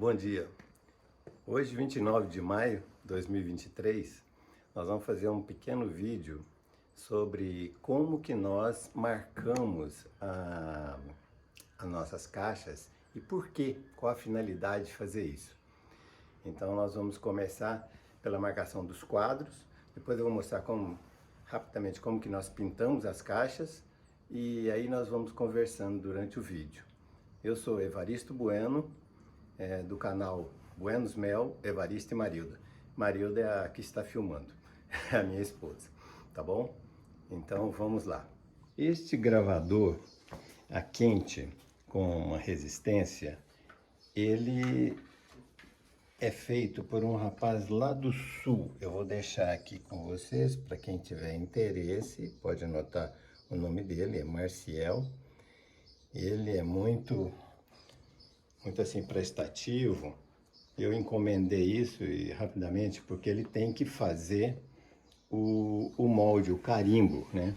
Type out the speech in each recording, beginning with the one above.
Bom dia. Hoje, 29 de maio de 2023, nós vamos fazer um pequeno vídeo sobre como que nós marcamos as nossas caixas e por quê, qual a finalidade de fazer isso. Então nós vamos começar pela marcação dos quadros, depois eu vou mostrar rapidamente como que nós pintamos as caixas e aí nós vamos conversando durante o vídeo. Eu sou Evaristo Bueno, do canal Buenos Mel, Evaristo e Marilda. Marilda é a que está filmando, é a minha esposa, tá bom? Então vamos lá. Este gravador a quente com uma resistência, ele é feito por um rapaz lá do sul. Eu vou deixar aqui com vocês, para quem tiver interesse, pode anotar o nome dele, é Marciel. Ele é muito assim prestativo. Eu encomendei isso e rapidamente porque ele tem que fazer o molde, o carimbo, né?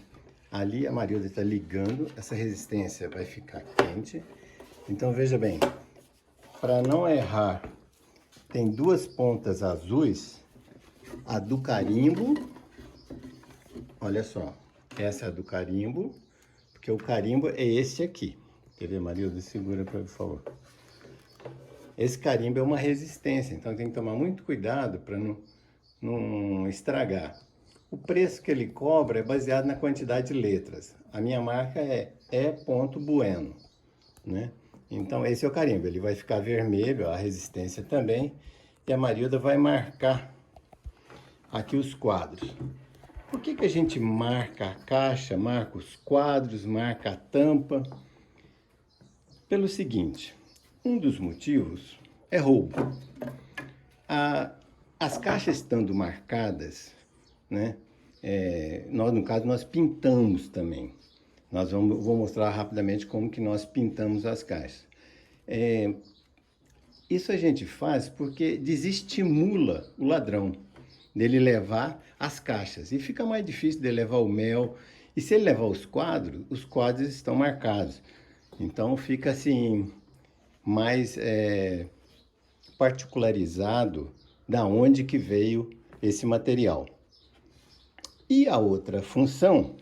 Ali a Marilda está ligando, essa resistência vai ficar quente. Então veja bem, para não errar, tem duas pontas azuis, a do carimbo, olha só, essa é a do carimbo, porque o carimbo é esse aqui. Quer ver, Marilda? Segura para mim, por favor. Esse carimbo é uma resistência, então tem que tomar muito cuidado para não estragar. O preço que ele cobra é baseado na quantidade de letras. A minha marca é E.Bueno, né? Então esse é o carimbo, ele vai ficar vermelho, a resistência também, e a Marilda vai marcar aqui os quadros. Por que a gente marca a caixa, marca os quadros, marca a tampa? Pelo seguinte, um dos motivos é roubo. As caixas estando marcadas, né? Nós, no caso, nós pintamos também. Vou mostrar rapidamente como que nós pintamos as caixas. Isso a gente faz porque desestimula o ladrão dele levar as caixas. E fica mais difícil de levar o mel. E se ele levar os quadros estão marcados. Então fica assim mais particularizado da onde que veio esse material. E a outra função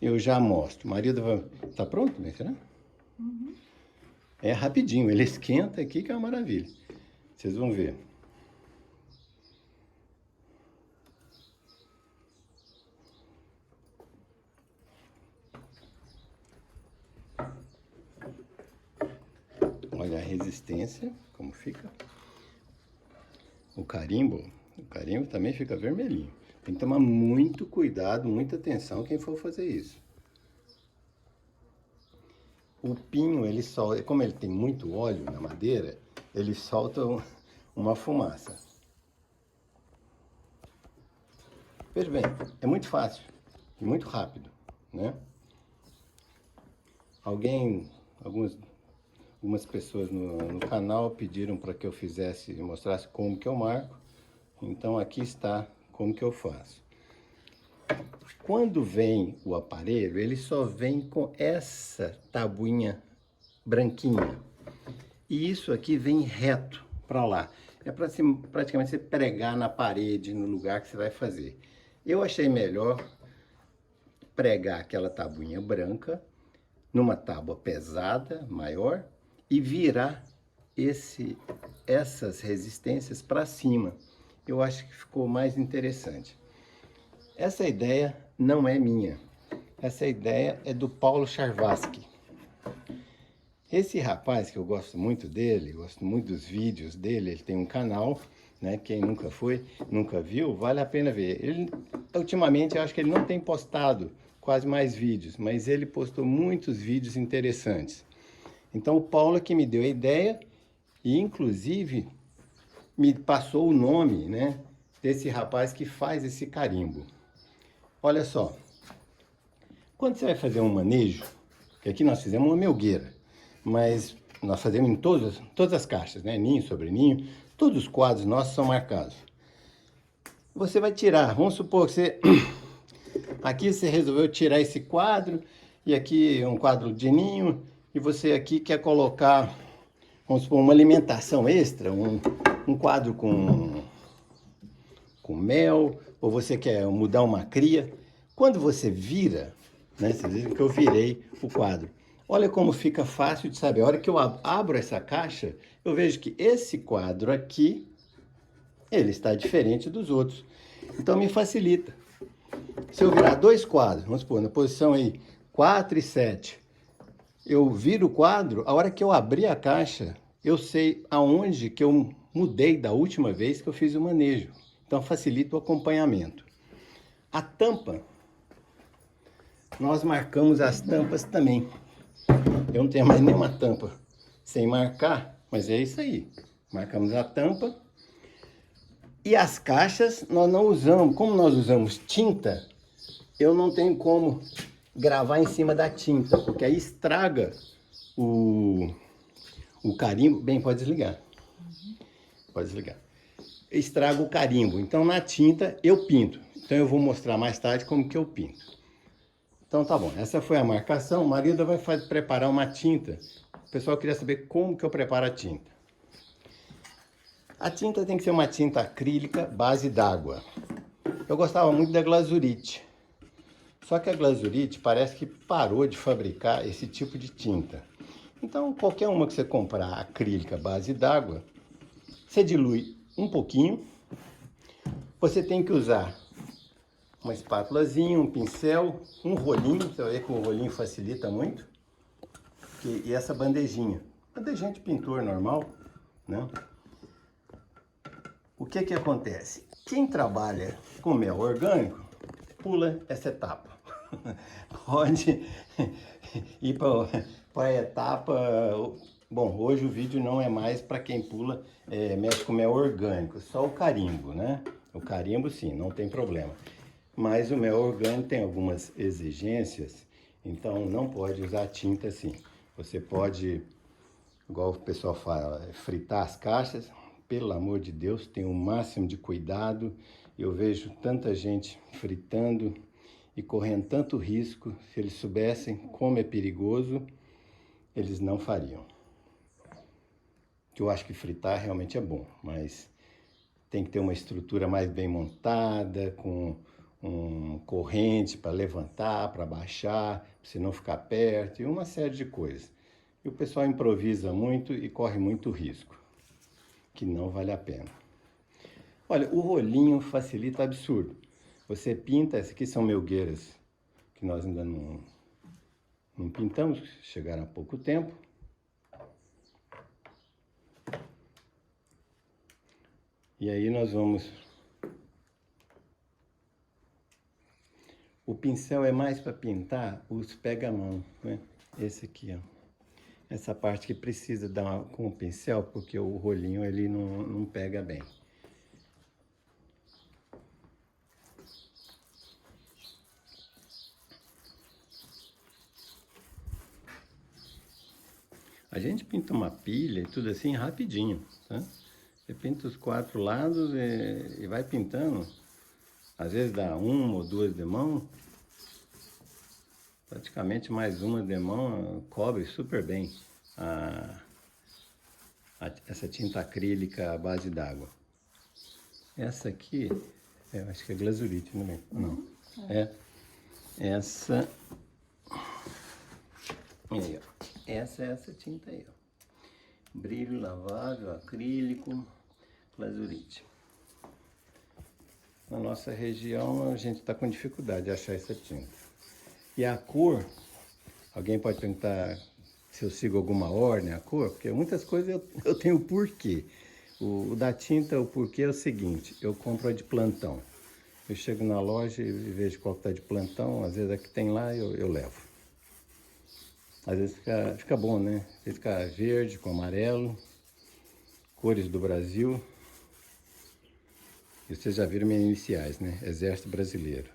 eu já mostro. Marilda, tá pronto, né? Uhum. É rapidinho, ele esquenta aqui que é uma maravilha. Vocês vão ver. Olha a resistência, como fica. O carimbo também fica vermelhinho. Tem que tomar muito cuidado, muita atenção quem for fazer isso. O pinho, ele solta, como ele tem muito óleo na madeira, ele solta uma fumaça. Veja bem, é muito fácil e muito rápido, né? Algumas pessoas no canal pediram para que eu mostrasse como que eu marco. Então aqui está como que eu faço. Quando vem o aparelho, ele só vem com essa tabuinha branquinha. E isso aqui vem reto para lá. É para praticamente você pregar na parede, no lugar que você vai fazer. Eu achei melhor pregar aquela tabuinha branca numa tábua pesada, maior, e virar essas resistências para cima. Eu acho que ficou mais interessante. Essa ideia não é minha. Essa ideia é do Paulo Charvasky. Esse rapaz, que eu gosto muito dele, gosto muito dos vídeos dele, ele tem um canal, né? Quem nunca viu, vale a pena ver. Ultimamente, eu acho que ele não tem postado quase mais vídeos, mas ele postou muitos vídeos interessantes. Então o Paulo é que me deu a ideia e inclusive me passou o nome, né, desse rapaz que faz esse carimbo. Olha só, quando você vai fazer um manejo, que aqui nós fizemos uma melgueira, mas nós fazemos em todas as caixas, né, ninho sobre ninho, todos os quadros nossos são marcados. Você vai tirar, vamos supor que você... Aqui você resolveu tirar esse quadro, e aqui é um quadro de ninho, e você aqui quer colocar vamos supor, uma alimentação extra, um quadro com mel, ou você quer mudar uma cria. Quando você vira, né, vocês viram que eu virei o quadro. Olha como fica fácil de saber. A hora que eu abro essa caixa, eu vejo que esse quadro aqui, ele está diferente dos outros. Então me facilita. Se eu virar dois quadros, vamos supor, na posição aí 4 e 7, eu viro o quadro, a hora que eu abrir a caixa, eu sei aonde que eu mudei da última vez que eu fiz o manejo. Então facilita o acompanhamento. A tampa, nós marcamos as tampas também. Eu não tenho mais nenhuma tampa sem marcar, mas é isso aí. Marcamos a tampa. E as caixas nós não usamos, como nós usamos tinta, eu não tenho como gravar em cima da tinta, porque aí estraga o carimbo. Bem, pode desligar. Pode desligar. Estraga o carimbo. Então na tinta eu pinto. Então eu vou mostrar mais tarde como que eu pinto. Então tá bom, essa foi a marcação. Marilda vai preparar uma tinta. O pessoal queria saber como que eu preparo a tinta. A tinta tem que ser uma tinta acrílica base d'água. Eu gostava muito da Glazurite. Só que a Glazurite parece que parou de fabricar esse tipo de tinta. Então, qualquer uma que você comprar acrílica base d'água, você dilui um pouquinho. Você tem que usar uma espátulazinha, um pincel, um rolinho. Você vai ver que o rolinho facilita muito. E essa bandejinha. Bandejinha de pintor normal, né? O que que acontece? Quem trabalha com mel orgânico, pula essa etapa. Pode ir para a etapa... Bom, hoje o vídeo não é mais para quem pula, mexe com mel orgânico, só o carimbo, né? O carimbo sim, não tem problema. Mas o mel orgânico tem algumas exigências, então não pode usar tinta assim. Você pode, igual o pessoal fala, fritar as caixas. Pelo amor de Deus, tenha o máximo de cuidado. Eu vejo tanta gente fritando e correndo tanto risco. Se eles soubessem como é perigoso, eles não fariam. Eu acho que fritar realmente é bom, mas tem que ter uma estrutura mais bem montada, com corrente para levantar, para baixar, para você não ficar perto, e uma série de coisas. E o pessoal improvisa muito e corre muito risco, que não vale a pena. Olha, o rolinho facilita absurdo. Você pinta, essas aqui são melgueiras que nós ainda não pintamos, chegaram há pouco tempo. E aí nós vamos... O pincel é mais para pintar os pega-mão, né? Esse aqui, ó. Essa parte que precisa dar com o pincel, porque o rolinho ele não pega bem. A gente pinta uma pilha e tudo assim rapidinho, tá? Você pinta os 4 lados e vai pintando. Às vezes dá uma ou duas demãos. Praticamente mais uma demão cobre super bem essa tinta acrílica à base d'água. Essa aqui, eu acho que é Glazurite, não é? Não. Essa... Aí, ó. Essa é essa tinta aí, ó. Brilho, lavado, acrílico, Glazurite. Na nossa região a gente está com dificuldade de achar essa tinta. E a cor, alguém pode perguntar se eu sigo alguma ordem, a cor, porque muitas coisas eu tenho porquê. O da tinta, o porquê é o seguinte, eu compro a de plantão. Eu chego na loja e vejo qual que tá de plantão, às vezes a que tem lá eu levo. Às vezes fica bom, né? Fica verde com amarelo, cores do Brasil. E vocês já viram minhas iniciais, né? Exército Brasileiro.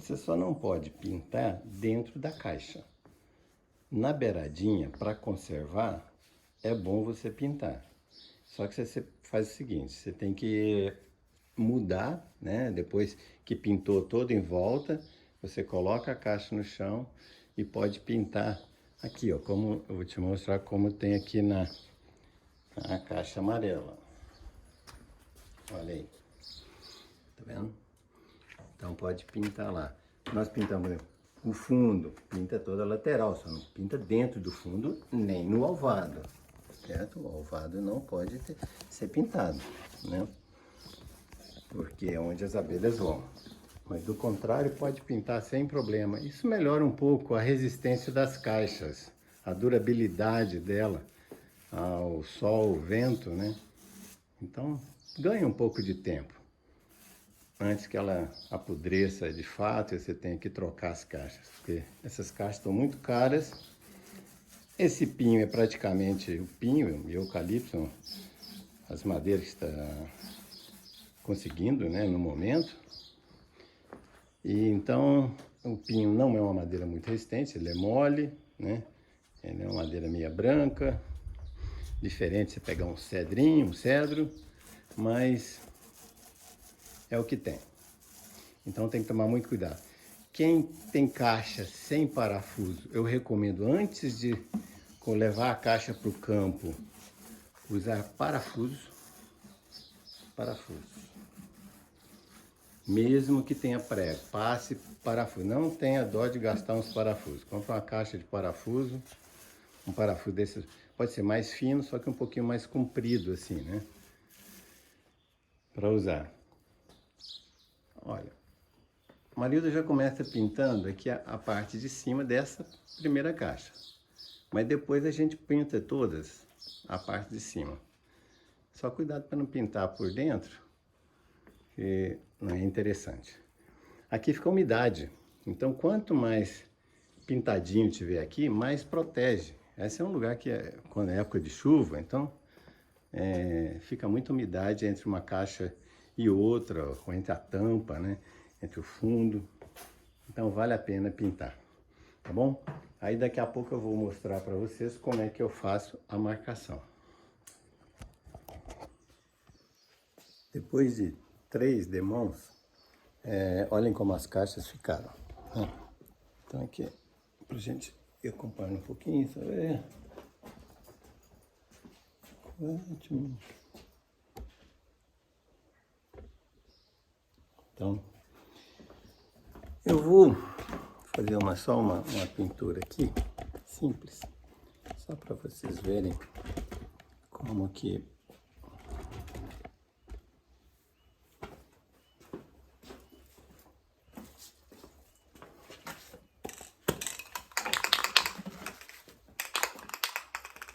Você só não pode pintar dentro da caixa. Na beiradinha, para conservar, é bom você pintar. Só que você faz o seguinte, você tem que mudar, né? Depois que pintou todo em volta, você coloca a caixa no chão e pode pintar aqui, ó. Como eu vou te mostrar como tem aqui na caixa amarela. Olha aí, tá vendo? Então pode pintar lá. Nós pintamos o fundo, pinta toda a lateral, só não pinta dentro do fundo nem no alvado, certo? O alvado não pode ser pintado, né? Porque é onde as abelhas vão. Mas do contrário, pode pintar sem problema. Isso melhora um pouco a resistência das caixas, a durabilidade dela ao sol, ao vento, né? Então, ganha um pouco de tempo. Antes que ela apodreça de fato, você tem que trocar as caixas, porque essas caixas estão muito caras. Esse pinho é praticamente o pinho e o eucalipto, as madeiras que está conseguindo, né, no momento. E então o pinho não é uma madeira muito resistente, ele é mole, né? Ele é uma madeira meia branca, diferente você pegar um cedrinho, um cedro, mas é o que tem. Então tem que tomar muito cuidado. Quem tem caixa sem parafuso, eu recomendo antes de levar a caixa para o campo, usar parafusos. Mesmo que tenha prego, passe parafuso. Não tenha dó de gastar uns parafusos. Compre uma caixa de parafuso. Um parafuso desses pode ser mais fino, só que um pouquinho mais comprido assim, né? Para usar. Olha, a Marilda já começa pintando aqui a parte de cima dessa primeira caixa. Mas depois a gente pinta todas a parte de cima. Só cuidado para não pintar por dentro, que não é interessante. Aqui fica a umidade. Então, quanto mais pintadinho tiver aqui, mais protege. Esse é um lugar que, quando é época de chuva, então fica muita umidade entre uma caixa e outra, ou entre a tampa, né? Entre o fundo. Então, vale a pena pintar, tá bom? Aí, daqui a pouco eu vou mostrar para vocês como é que eu faço a marcação. Depois de 3 demãos, olhem como as caixas ficaram. Então aqui, pra gente ir acompanhando um pouquinho, sabe? Ótimo. Então, eu vou fazer só uma pintura aqui, simples, só para vocês verem como que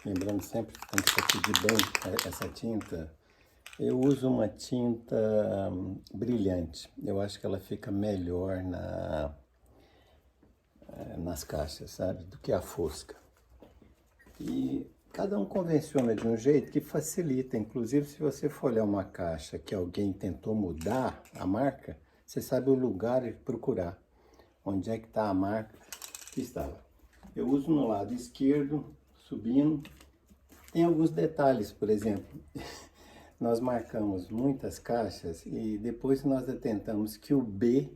lembrando sempre que tem que sacudir bem essa tinta. Eu uso uma tinta brilhante. Eu acho que ela fica melhor nas caixas, sabe? Do que a fosca. E cada um convenciona de um jeito que facilita. Inclusive, se você for olhar uma caixa que alguém tentou mudar a marca, você sabe o lugar e procurar. Onde é que está a marca que estava. Eu uso no lado esquerdo, subindo. Tem alguns detalhes, por exemplo, nós marcamos muitas caixas e depois nós atentamos que o B,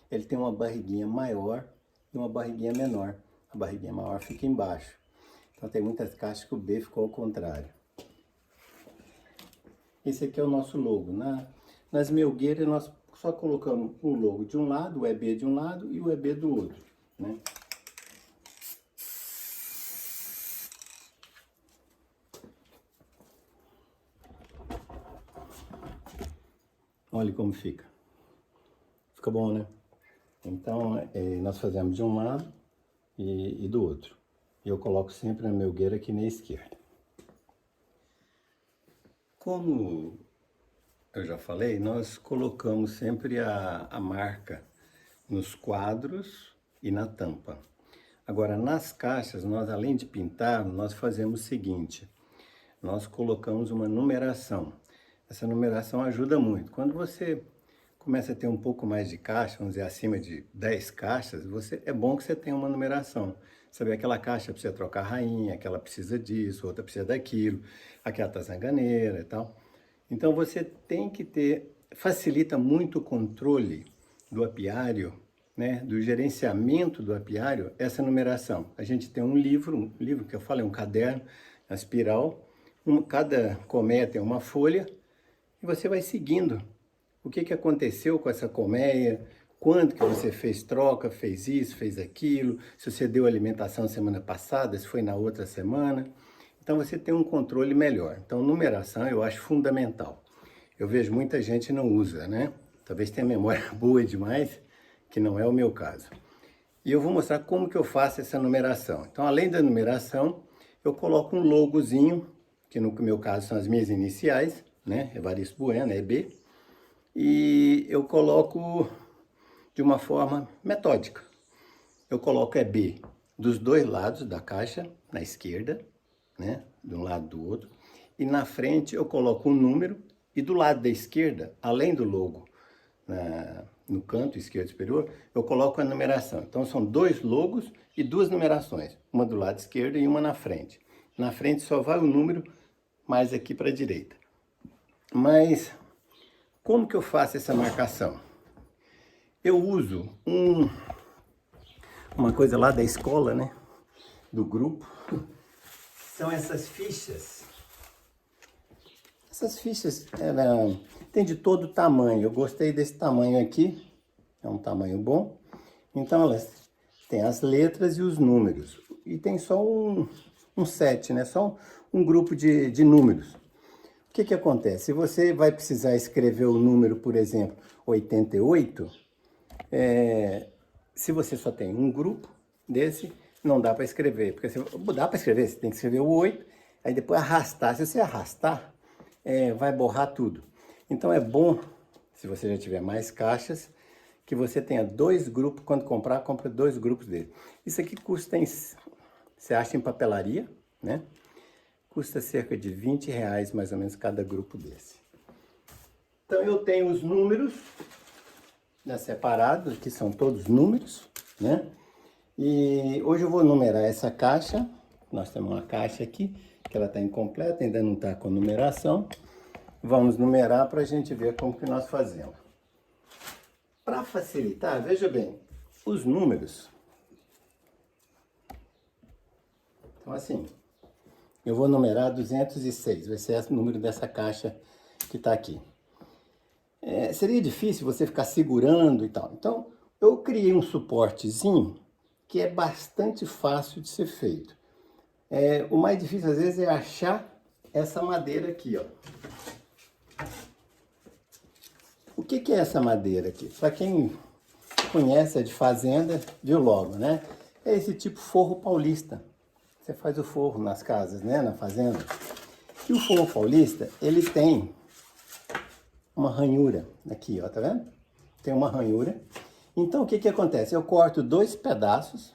ele tem uma barriguinha maior e uma barriguinha menor. A barriguinha maior fica embaixo. Então tem muitas caixas que o B ficou ao contrário. Esse aqui é o nosso logo. Nas melgueiras nós só colocamos o logo de um lado, o EB de um lado e o EB do outro, né? Olha como fica. Fica bom, né? Então, nós fazemos de um lado e do outro. E eu coloco sempre a melgueira aqui na esquerda. Como eu já falei, nós colocamos sempre a marca nos quadros e na tampa. Agora, nas caixas, nós além de pintar, nós fazemos o seguinte. Nós colocamos uma numeração. Essa numeração ajuda muito. Quando você começa a ter um pouco mais de caixa, vamos dizer, acima de 10 caixas, é bom que você tenha uma numeração. Saber aquela caixa precisa trocar a rainha, aquela precisa disso, outra precisa daquilo, aquela tá zanganeira e tal. Então você tem que ter, facilita muito o controle do apiário, né, do gerenciamento do apiário, essa numeração. A gente tem um livro que eu falo é um caderno, a espiral, cada colmeia tem uma folha, e você vai seguindo o que aconteceu com essa colmeia, quando que você fez troca, fez isso, fez aquilo, se você deu alimentação semana passada, se foi na outra semana. Então você tem um controle melhor. Então numeração eu acho fundamental. Eu vejo muita gente não usa, né? Talvez tenha memória boa demais, que não é o meu caso. E eu vou mostrar como que eu faço essa numeração. Então além da numeração, eu coloco um logozinho, que no meu caso são as minhas iniciais, né? Evaristo Bueno, EB. E eu coloco de uma forma metódica. Eu coloco EB dos dois lados da caixa, na esquerda, né? De um lado do outro. E na frente eu coloco um número. E do lado da esquerda, além do logo, no canto esquerdo superior, eu coloco a numeração. Então são dois logos e duas numerações. Uma do lado esquerdo e uma na frente. Na frente só vai o número, mais aqui para a direita. Mas como que eu faço essa marcação? Eu uso uma coisa lá da escola, né? Do grupo. São essas fichas. Essas fichas tem de todo tamanho. Eu gostei desse tamanho aqui. É um tamanho bom. Então elas têm as letras e os números. E tem só um set, né? Só um grupo de números. O que acontece? Se você vai precisar escrever o número, por exemplo, 88, se você só tem um grupo desse, não dá para escrever. Porque dá para escrever, você tem que escrever o 8, aí depois arrastar. Se você arrastar, vai borrar tudo. Então é bom, se você já tiver mais caixas, que você tenha dois grupos. Quando comprar, compra dois grupos dele. Isso aqui custa, você acha em papelaria, né? Custa cerca de R$20 mais ou menos cada grupo desse. Então eu tenho os números, né, separados, que são todos números, né? E hoje eu vou numerar essa caixa. Nós temos uma caixa aqui, que ela está incompleta, ainda não está com numeração. Vamos numerar para a gente ver como que nós fazemos. Para facilitar, veja bem, os números. Então assim, eu vou numerar 206, vai ser o número dessa caixa que está aqui. Seria difícil você ficar segurando e tal. Então, eu criei um suportezinho que é bastante fácil de ser feito. O mais difícil às vezes é achar essa madeira aqui, ó. O que é essa madeira aqui? Para quem conhece de fazenda, viu logo, né? É esse tipo forro paulista. Você faz o forro nas casas, né? Na fazenda. E o forro paulista, ele tem uma ranhura aqui, ó, tá vendo? Tem uma ranhura. Então, o que acontece? Eu corto dois pedaços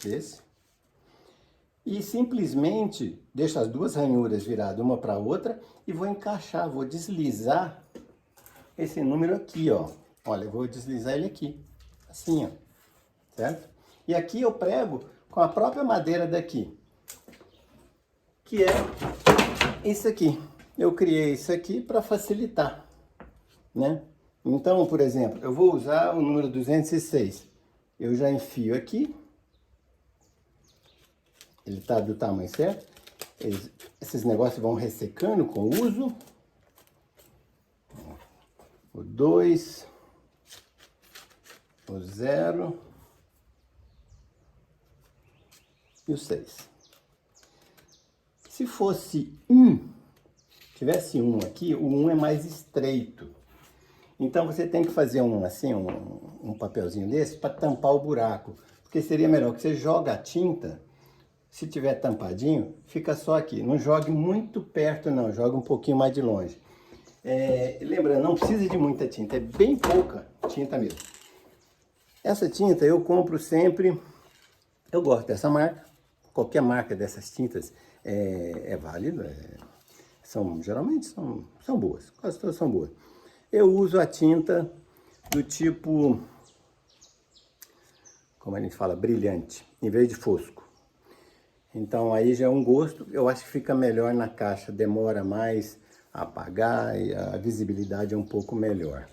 desse, e simplesmente deixo as duas ranhuras viradas uma para outra e vou encaixar, vou deslizar esse número aqui, ó. Olha, eu vou deslizar ele aqui, assim, ó, certo? E aqui eu prego com a própria madeira daqui, que é isso aqui. Eu criei isso aqui para facilitar, né? Então, por exemplo, eu vou usar o número 206. Eu já enfio aqui. Ele está do tamanho certo. Esses negócios vão ressecando com o uso. O 2. O 0. E o 6. Se fosse 1, tivesse 1 aqui, o 1 é mais estreito. Então você tem que fazer um papelzinho desse para tampar o buraco. Porque seria melhor que você joga a tinta, se tiver tampadinho, fica só aqui. Não jogue muito perto não, joga um pouquinho mais de longe. Lembrando, não precisa de muita tinta, é bem pouca tinta mesmo. Essa tinta eu compro sempre, eu gosto dessa marca. Qualquer marca dessas tintas é válida, geralmente são boas, quase todas são boas. eu uso a tinta do tipo, como a gente fala, brilhante, em vez de fosco. Então aí já é um gosto, eu acho que fica melhor na caixa, demora mais a apagar e a visibilidade é um pouco melhor.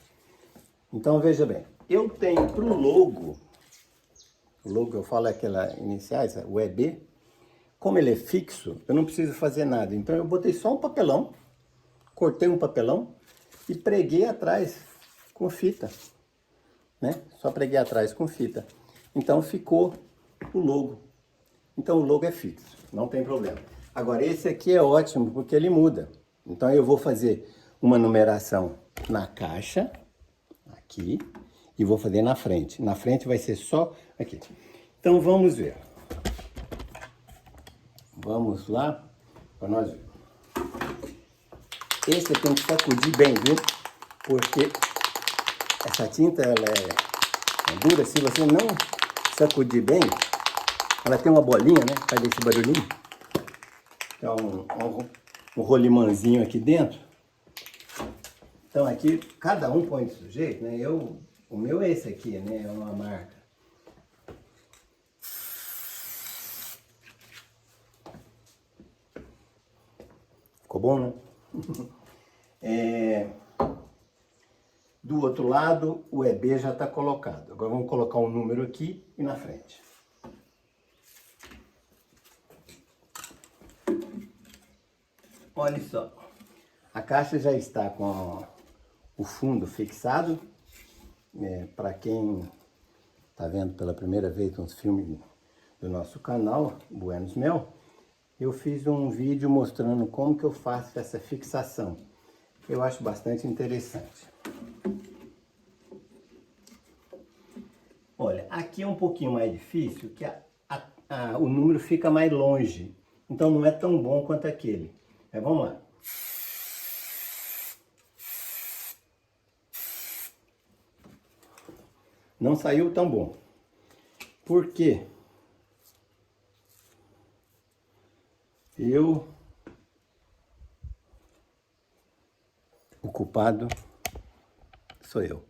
Então veja bem, eu tenho para o logo eu falo é aquela iniciais, o EB, como ele é fixo, eu não preciso fazer nada. Então eu botei só um papelão, cortei um papelão e preguei atrás com fita, né? Só preguei atrás com fita. Então ficou o logo. Então o logo é fixo, não tem problema. Agora esse aqui é ótimo porque ele muda. Então eu vou fazer uma numeração na caixa, aqui, e vou fazer na frente. Na frente vai ser só aqui. Então vamos ver. Vamos lá para nós ver. Esse tem que sacudir bem, viu? Porque essa tinta ela é dura. Se você não sacudir bem, ela tem uma bolinha, né? Faz esse barulhinho. Então, um rolimãozinho aqui dentro. Então aqui, cada um põe desse jeito, né? O meu é esse aqui, né? É uma marca. Ficou bom, né? Do outro lado, o EB já está colocado. Agora vamos colocar um número aqui e na frente. Olha só. A caixa já está com o fundo fixado. Para quem está vendo pela primeira vez uns filmes do nosso canal, Buenos Mel, eu fiz um vídeo mostrando como que eu faço essa fixação. Eu acho bastante interessante. Olha, aqui é um pouquinho mais difícil, que o número fica mais longe. Então não é tão bom quanto aquele. Mas vamos lá. Não saiu tão bom. Por quê? O culpado sou eu.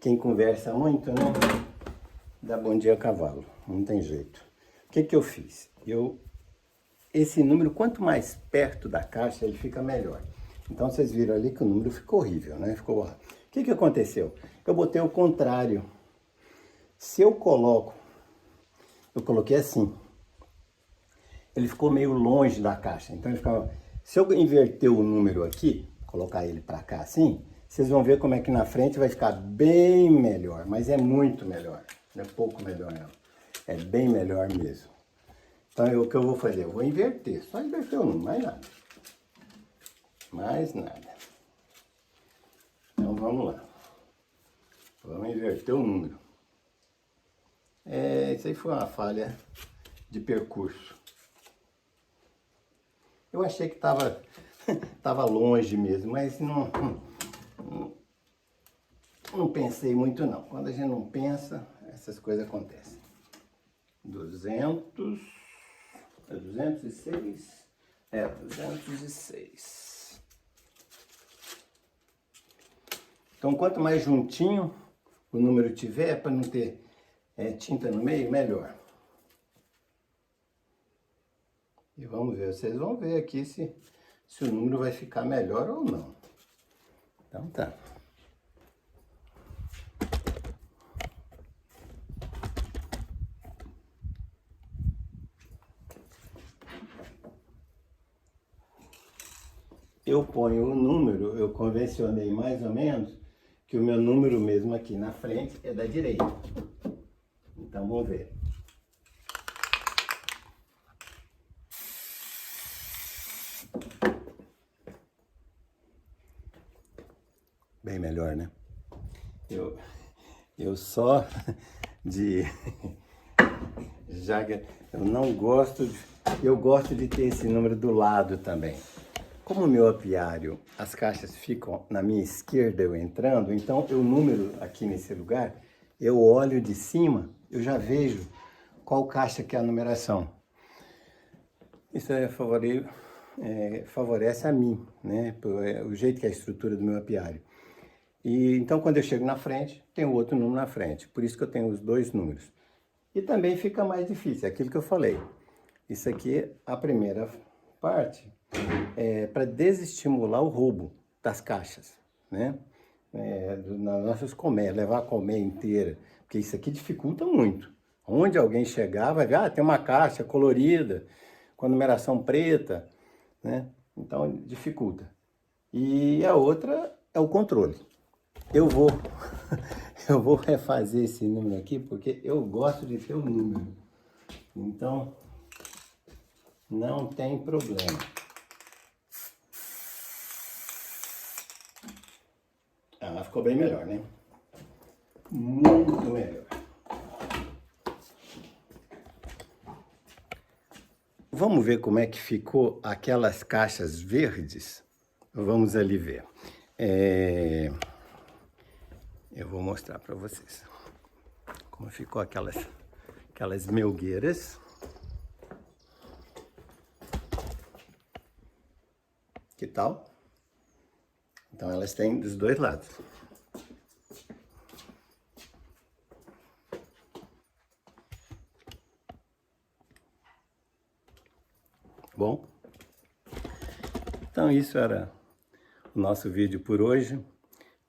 Quem conversa muito, né? Dá bom dia a cavalo. Não tem jeito. O que que eu fiz? Esse número, quanto mais perto da caixa, ele fica melhor. Então vocês viram ali que o número ficou horrível, né? Ficou horrível. O que que aconteceu? Eu botei o contrário. Se eu coloquei assim. Ele ficou meio longe da caixa. Então ele ficava... Se eu inverter o número aqui, colocar ele para cá assim, vocês vão ver como é que na frente vai ficar bem melhor. Mas é muito melhor. Não é pouco melhor, não. É bem melhor mesmo. Então o que eu vou fazer? Eu vou inverter. Só inverter o número, mais nada. Mais nada. Então vamos lá. Vamos inverter o número. Isso aí foi uma falha de percurso. Eu achei que tava longe mesmo, mas não pensei muito não. Quando a gente não pensa, essas coisas acontecem. 206. 206. Então, quanto mais juntinho o número tiver, para não ter tinta no meio, melhor. E vamos ver, vocês vão ver aqui se o número vai ficar melhor ou não. Então tá. Eu ponho o número, eu convencionei mais ou menos que o meu número mesmo aqui na frente é da direita. Então vamos ver. Bem melhor, né? Eu só de... Já que eu não gosto... Eu gosto de ter esse número do lado também. Como o meu apiário, as caixas ficam na minha esquerda eu entrando, então o número aqui nesse lugar, eu olho de cima, eu já vejo qual caixa que é a numeração. Isso é favorito favorece a mim, né? O jeito que é a estrutura do meu apiário. E então, quando eu chego na frente, tem o outro número na frente. Por isso que eu tenho os dois números. E também fica mais difícil, é aquilo que eu falei. Isso aqui, a primeira parte, é para desestimular o roubo das caixas, né? Nas nossas colmeias, levar a colmeia inteira, porque isso aqui dificulta muito. Onde alguém chegar, vai ver, tem uma caixa colorida, com a numeração preta, né? Então, dificulta. E a outra é o controle. Eu vou refazer esse número aqui, porque eu gosto de ter o número. Então, não tem problema. Ah, ficou bem melhor, né? Muito melhor. Vamos ver como é que ficou aquelas caixas verdes? Vamos ali ver. Eu vou mostrar para vocês como ficou aquelas melgueiras. Que tal? Então elas têm dos dois lados. Bom, então isso era o nosso vídeo por hoje.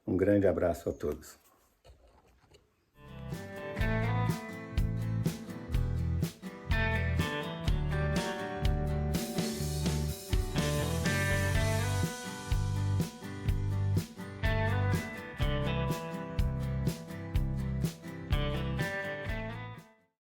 Um grande abraço a todos.